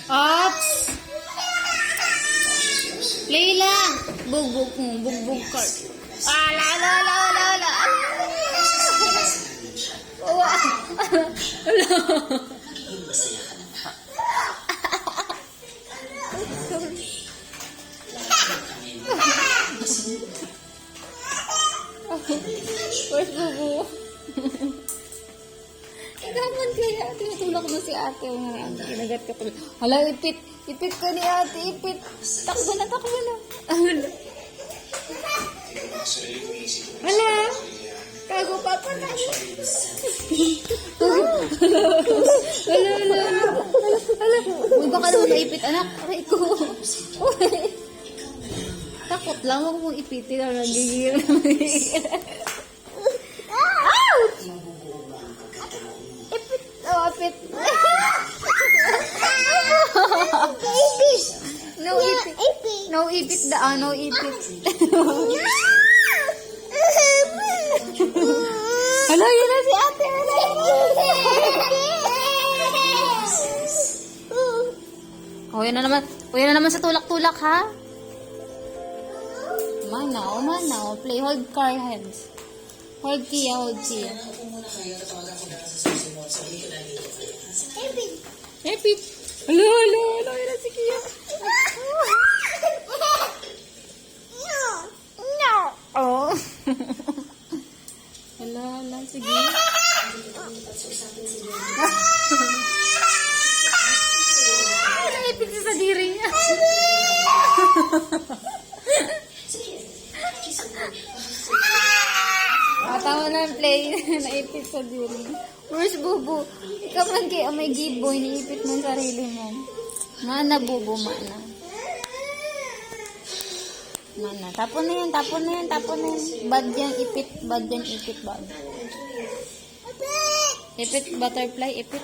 Ops! Play lang! Bugbog mo, bugbog card. La la la la la! Where's Bubu? Ikaman kaya, tinutulak mo si ate. Kinagat ka tuloy. Hala, ipit. Ipit ka ni ate, ipit. Takbo na, takbo na. Hala. Kago pa pa na. Hala. Uy, baka naman naipit, anak. Aray ko. Uy. Takot lang, huwag mong ipitin. Nagigil. Apit. No ipit. No ipit da. No ipit. Hala, yun na si ate. Oh, yan na naman. Oh, yan na naman sa tulak-tulak, ha? Manaw. Play, hold car hands. Hold Kia. Epit. Hala, yun na si Kia. No. Oh. Hala, sige. Naipit siya sa diri niya. Tama na yung play. Naipit sa diri. Where's Bubu? Ikaw man kayo may giboy. Niipit mo yung sarili mo. Mana, Bubu, mana. Tapon na yan. Bad yan, ipit. Bad. Ipit, butterfly, ipit.